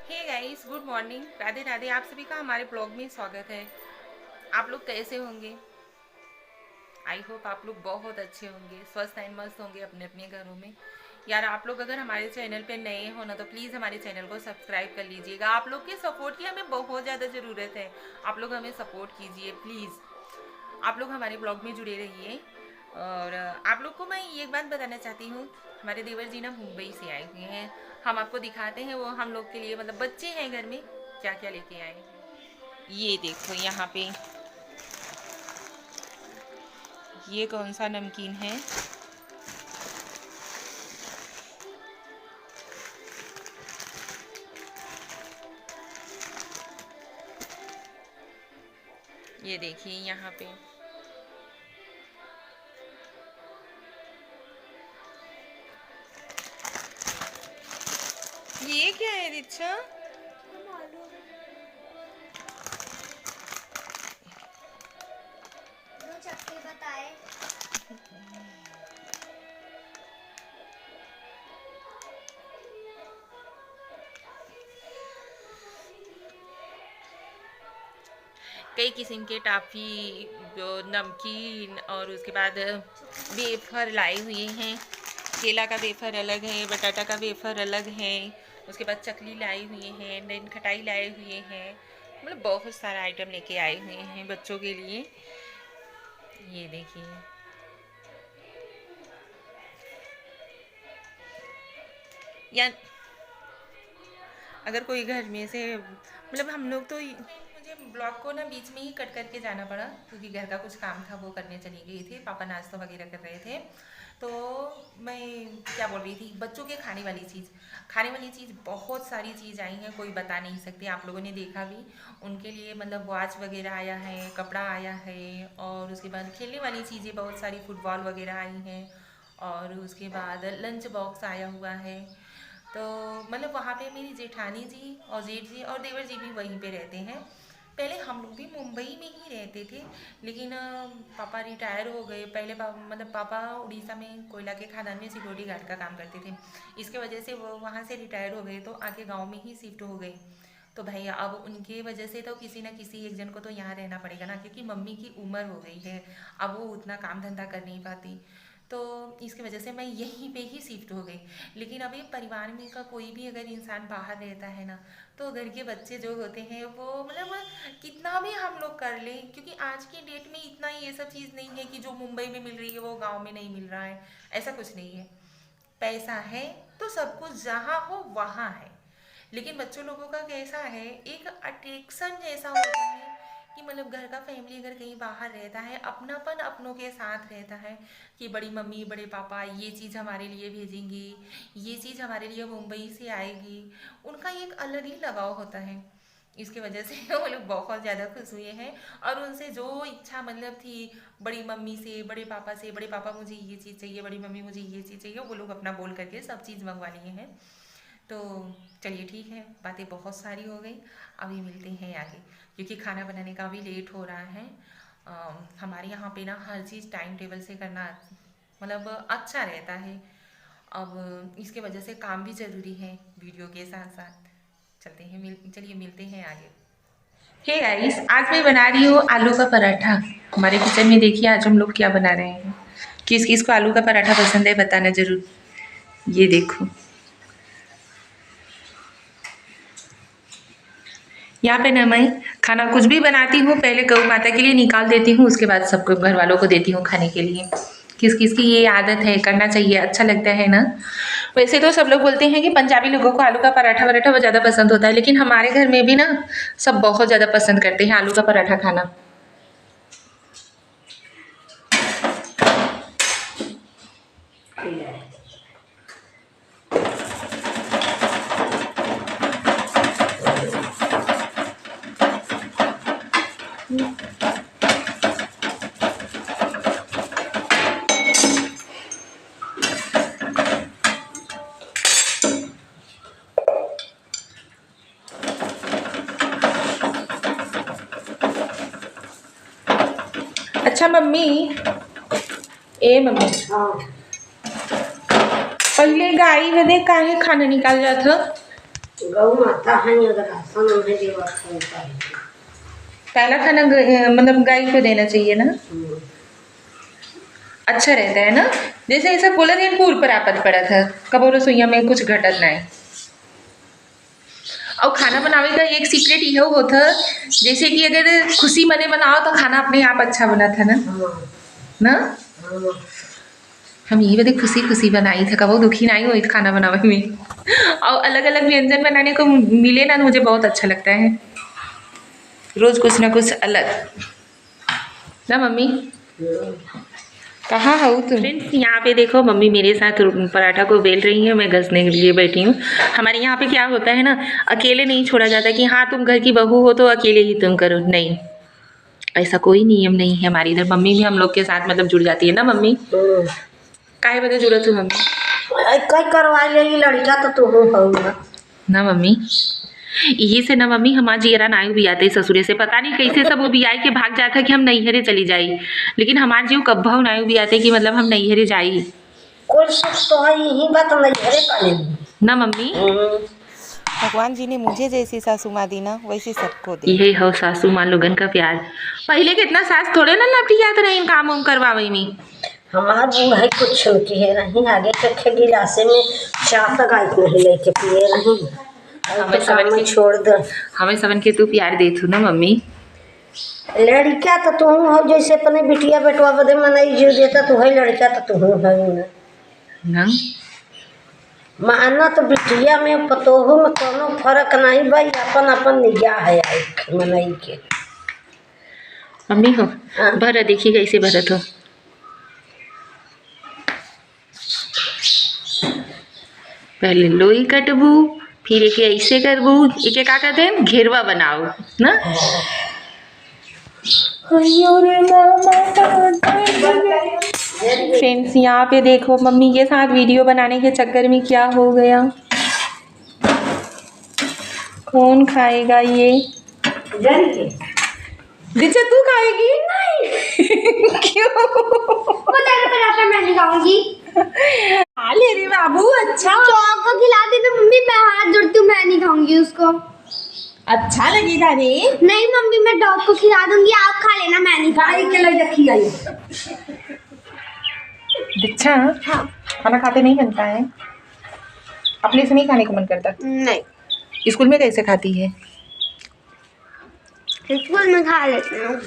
हे guys, good morning, Radhe Radhe. आप सभी का हमारे ब्लॉग में स्वागत है। आप लोग कैसे होंगे? आई होप आप लोग बहुत अच्छे होंगे, स्वस्थ एंड मस्त होंगे अपने अपने घरों में। यार, आप लोग अगर हमारे चैनल पे नए हो ना तो प्लीज़ हमारे चैनल को सब्सक्राइब कर लीजिएगा। आप लोग के सपोर्ट की हमें बहुत ज़्यादा ज़रूरत है। आप लोग हमें सपोर्ट कीजिए प्लीज़। आप लोग हमारे ब्लॉग में जुड़े रहिए। और आप लोग को मैं एक बात बताना चाहती हूँ। हमारे देवर जी ना मुंबई से आए हुए हैं। हम आपको दिखाते हैं वो हम लोग के लिए, मतलब बच्चे हैं घर में, क्या क्या लेके आए हैं। ये देखो यहाँ पे, ये कौन सा नमकीन है। ये देखिए यहाँ पे, ये क्या है दीक्षा? दो चक्के बताए। कई किस्म के टॉफ़ी, जो नमकीन, और उसके बाद वेफर लाए हुए हैं। केला का वेफर अलग है, बटाटा का वेफर अलग है। उसके बाद चकली लाए हुए हैं, देन खटाई लाए हुए हैं। मतलब बहुत सारा आइटम लेके आए हुए हैं बच्चों के लिए। ये देखिए, या अगर कोई घर में से, मतलब हम लोग तो, मुझे ब्लॉग को ना बीच में ही कट करके जाना पड़ा क्योंकि घर का कुछ काम था, वो करने चली गई थी। पापा नाश्ता वगैरह कर रहे थे। तो मैं क्या बोल रही थी, बच्चों के खाने वाली चीज़ बहुत सारी चीज़ आई हैं, कोई बता नहीं सकते। आप लोगों ने देखा भी, उनके लिए मतलब वॉच वगैरह आया है, कपड़ा आया है, और उसके बाद खेलने वाली चीज़ें बहुत सारी, फुटबॉल वगैरह आई हैं, और उसके बाद लंच बॉक्स आया हुआ है। तो मतलब वहाँ पे मेरी जेठानी जी और जेठ जी और देवर जी भी वहीं पे रहते हैं। पहले हम लोग भी मुंबई में ही रहते थे, लेकिन पापा रिटायर हो गए। पहले मतलब पापा उड़ीसा में कोयला के खदान में सिक्योरिटी गार्ड का काम करते थे। इसके वजह से वो वहाँ से रिटायर हो गए तो आके गांव में ही शिफ्ट हो गए। तो भाई अब उनके वजह से तो किसी ना किसी एक जन को तो यहाँ रहना पड़ेगा ना, क्योंकि मम्मी की उम्र हो गई है। अब वो उतना काम धंधा कर नहीं पाती। तो इसकी वजह से मैं यहीं पे ही शिफ्ट हो गई। लेकिन अभी परिवार में का कोई भी अगर इंसान बाहर रहता है ना, तो घर के बच्चे जो होते हैं वो मतलब कितना भी हम लोग कर लें, क्योंकि आज की डेट में इतना ये सब चीज़ नहीं है कि जो मुंबई में मिल रही है वो गांव में नहीं मिल रहा है। ऐसा कुछ नहीं है। पैसा है तो सब कुछ जहाँ हो वहाँ है। लेकिन बच्चों लोगों का कैसा है, एक अट्रैक्शन जैसा होता है कि मतलब घर का फैमिली अगर कहीं बाहर रहता है, अपनापन अपनों के साथ रहता है कि बड़ी मम्मी बड़े पापा ये चीज़ हमारे लिए भेजेंगी, ये चीज़ हमारे लिए मुंबई से आएगी। उनका एक अलग ही लगाव होता है। इसकी वजह से वो लोग बहुत ज़्यादा खुश हुए हैं। और उनसे जो इच्छा मतलब थी, बड़ी मम्मी से बड़े पापा से, बड़े पापा मुझे ये चीज़ चाहिए, बड़ी मम्मी मुझे ये चीज़ चाहिए, वो लोग अपना बोल करके सब चीज़ मंगवा लिए हैं। तो चलिए ठीक है, बातें बहुत सारी हो गई। अभी मिलते हैं आगे, क्योंकि खाना बनाने का भी लेट हो रहा है। हमारे यहाँ पे ना हर चीज़ टाइम टेबल से करना मतलब अच्छा रहता है। अब इसके वजह से काम भी ज़रूरी है वीडियो के साथ साथ। चलिए मिलते हैं आगे। हे गाइस, आज मैं बना रही हूँ आलू का पराठा। हमारे किचन में देखिए आज हम लोग क्या बना रहे हैं। किस किस को आलू का पराठा पसंद है बताना ज़रूर। ये देखो, यहाँ पे ना मैं खाना कुछ भी बनाती हूँ, पहले गौ माता के लिए निकाल देती हूँ, उसके बाद सबको घर वालों को देती हूँ खाने के लिए। किस किस की ये आदत है, करना चाहिए, अच्छा लगता है ना। वैसे तो सब लोग बोलते हैं कि पंजाबी लोगों को आलू का पराठा वराठा ज़्यादा पसंद होता है, लेकिन हमारे घर में भी ना सब बहुत ज़्यादा पसंद करते हैं आलू का पराठा खाना। अच्छा मम्मी, ए मम्मी, पहले गाई बदे काहे खाना निकाल रहा था? गौ माता है, अगर राशन उन्हें देवा होता है। पहला खाना मतलब गाय को देना चाहिए ना, अच्छा रहता है ना। जैसे ऐसा बोला नहीं पूर पर आपत पड़ा था कबो रसोईया में कुछ घटत ना है। और खाना बनावे का एक सीक्रेट यह होता जैसे कि अगर खुशी मने बनाओ तो खाना अपने आप अच्छा बना था ना ना। हम यही बदे खुशी खुशी बनाई थे, कबो दुखी नहीं हुई खाना बनावे में। और अलग अलग व्यंजन बनाने को मिले ना, मुझे बहुत अच्छा लगता है, रोज कुछ ना कुछ अलग ना। मम्मी कहाँ हो तुम? फ्रेंड्स यहाँ पे देखो मम्मी मेरे साथ पराठा को बेल रही है, मैं घसने के लिए बैठी हूँ। हमारे यहाँ पे क्या होता है ना, अकेले नहीं छोड़ा जाता कि हाँ तुम घर की बहू हो तो अकेले ही तुम करो, नहीं, ऐसा कोई नियम नहीं है हमारी इधर। मम्मी भी हम लोग के साथ मतलब जुड़ जाती है ना। मम्मी काहे बदे जुड़त हो मम्मी? कई करवा ले लड़का तो तू हो ना मम्मी, यही से ना मम्मी हमार जियरा नायु भी आते ससुरे से, पता नहीं कैसे सब वो भी आए के भाग जाता कि हम नैहरे चली जाई, लेकिन हमार जीव कब्बा नायु भी आते कि मतलब हम नैहरे जाई। कोई सुख तो है यही बात नैहरे पाले ना मम्मी। भगवान जी ने मुझे जैसी सासू माँ दी ना वैसी सबको दी। यही हो सासू माँ लोगन का प्यार। पहले कितना सास थोड़े ना लपटियात रही काम उम करवावे में। हमार बूढ़ है कुछ की है नहीं, आगे के गिलासे में चाह तक आई नहीं लेके पिए नहीं, हमें सबन के छोड़ दे। हमें सबन के तू प्यार दे थू ना मम्मी। लड़का तो तू हो, जैसे अपने बिटिया बेटवा बदे मनाई जीव देता तू है, लड़का तो तू है ना। माना तो बिटिया में पतोहू में कोनो फर्क नहीं भाई, अपन अपन निगाह है मनाई के। मम्मी हो भरा देखिए कैसे भरत हो। पहले लोई कटबू, फिर एक ऐसे करबू, एक क्या कहते हैं घेरवा बनाओ ना। फ्रेंड्स यहाँ पे देखो मम्मी के साथ वीडियो बनाने के चक्कर में क्या हो गया। कौन खाएगा ये? दिशा तू खाएगी? नहीं क्यों? मैं नहीं खाऊंगी। खा ले रे बाबू। अच्छा चौक को खिला दे तो मम्मी, मैं हाथ जोड़ती हूँ, मैं नहीं खाऊंगी उसको। अच्छा लगेगा रे। नहीं मम्मी मैं डॉग को खिला दूंगी, आप खा लेना, मैं नहीं खाऊंगी। अच्छा हाँ। खाना खाते नहीं बनता है, अपने से नहीं खाने को मन करता? नहीं। स्कूल में कैसे खाती है? स्कूल में खा लेती हूँ।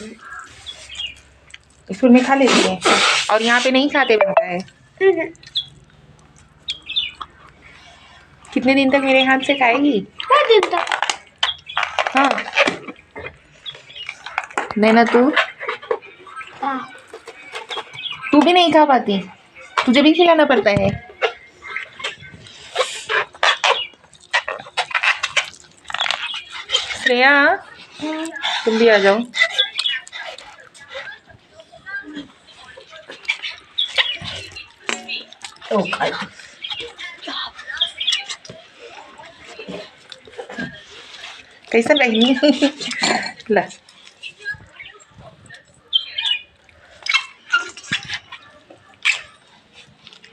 स्कूल में खा लेती है और यहाँ पे नहीं खाते बनता है? कितने दिन तक मेरे हाथ से खाएगी? 2 दिन तक। हाँ नैना तू तू भी नहीं खा पाती, तुझे भी खिलाना पड़ता है। श्रेया तुम भी आ जाओ। तो खाई कैसन रही? ला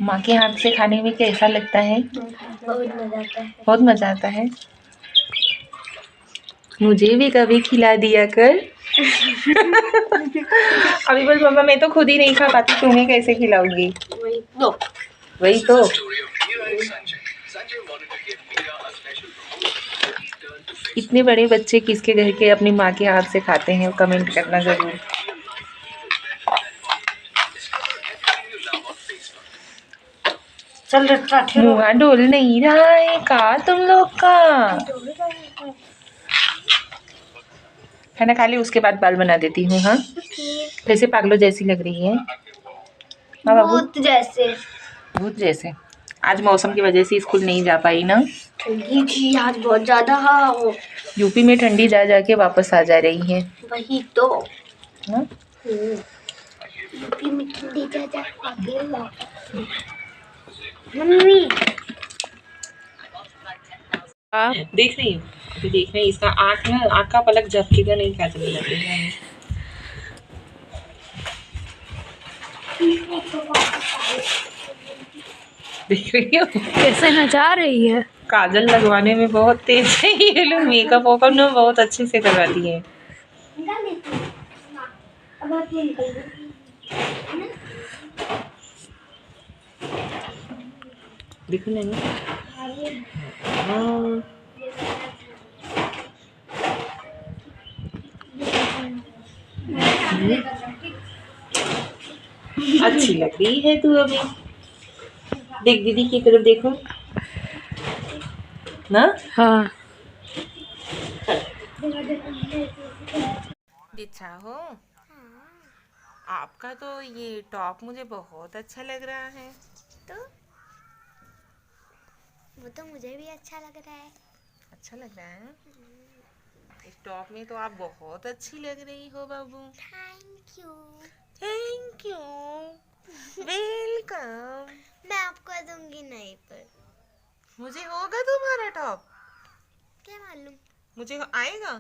माँ के हाथ से खाने में कैसा लगता है? बहुत मजा आता है। बहुत मजा आता है। मुझे भी कभी खिला दिया कर। अभी बोल मम्मा मैं तो खुद ही नहीं खा पाती, तुम्हें कैसे खिलाऊंगी? वही तो। इतने बड़े बच्चे किसके घर के अपनी माँ के हाथ से खाते हैं, कमेंट करना जरूर। चल मुँह डोल नहीं रहा है का तुम लोग का? खाना खा ली उसके बाद बाल बना देती हूँ। हाँ कैसे पागलों जैसी लग रही है? हाँ बाबू भूत जैसे। भूत जैसे। आज मौसम की वजह से स्कूल नहीं जा पाई ना। ठंडी थी आज बहुत ज्यादा। हाँ यूपी में ठंडी जा जाके वापस आ जा रही है। वही तो। हाँ? यूपी में ठंडी जा जा मम्मी देख रही हूँ अभी, देख रही इसका आँख ना, आँख का पलक झपकेगा नहीं, क्या चले जाते हैं। देख रही हो कैसे नचा रही है। काजल लगवाने में बहुत तेज है ये लोग, मेकअप वेकअप ना बहुत अच्छे से करवाती है। देखो नहीं हाँ। अच्छी लग रही है तू अभी। देख दीदी की तरफ देखो ना। हाँ दिच्छा हो, आपका तो ये टॉप मुझे बहुत अच्छा लग रहा है। तो वो तो मुझे भी अच्छा लग रहा है। अच्छा लग रहा है। इस टॉप में तो आप बहुत अच्छी लग रही हो बाबू। Thank you. Thank you, welcome. मैं आपको दूंगी नहीं पर मुझे होगा तुम्हारा टॉप? क्या मालूम। मुझे आएगा?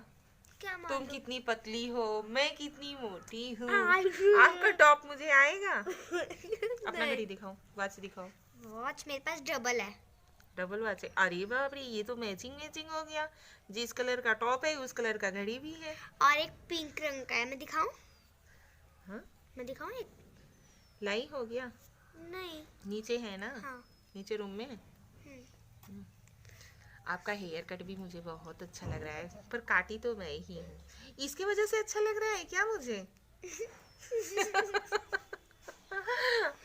क्या तुम मालूम। कितनी पतली हो, मैं कितनी मोटी हूँ, आयु। आपका टॉप मुझे आएगा? अपना घड़ी दिखाओ, वॉच दिखाओ। वॉच मेरे पास डबल है। डबल वॉच है? अरे बाप रे, ये तो मैचिंग मैचिंग हो गया। जिस कलर का टॉप है उस कलर का घड़ी भी है। और एक पिंक रंग का है, मैं दिखाऊं? हाँ, मैं दिखाऊं एक? लाई हो गया। नहीं। नीचे है ना? हाँ। नीचे रूम में। हम्म। आपका हेयर कट भी मुझे बहुत अच्छा लग रहा है, पर काटी तो मैं ही हूँ। इसकी वजह से अच्छा लग रहा है क्या मुझे?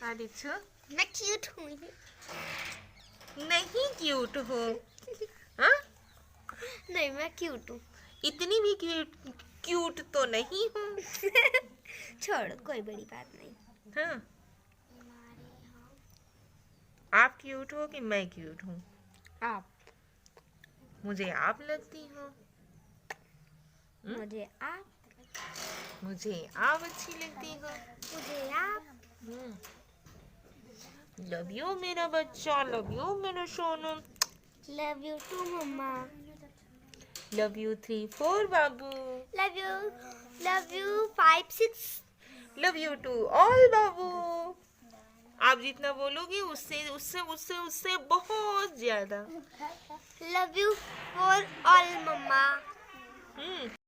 अच्छा, मैं क्यूट हूँ। नहीं क्यूट हो? हाँ, नहीं मैं क्यूट हूँ। इतनी भी क्यूट क्यूट तो नहीं हूँ। छोड़ो, कोई बड़ी बात नहीं। हाँ, आप क्यूट हो कि मैं क्यूट हूँ? आप। मुझे आप लगती हो। मुझे आप। मुझे आप अच्छी लगती हो। मुझे आप। लव यू मेरा बच्चा, लव यू मेरा सोनू। Love you too mama. Love you 3 4 बाबू। Love you. Love you 5 6। Love you to all बाबू। आप जितना बोलोगी उससे उससे उससे उससे बहुत ज्यादा। Love you for all mamma.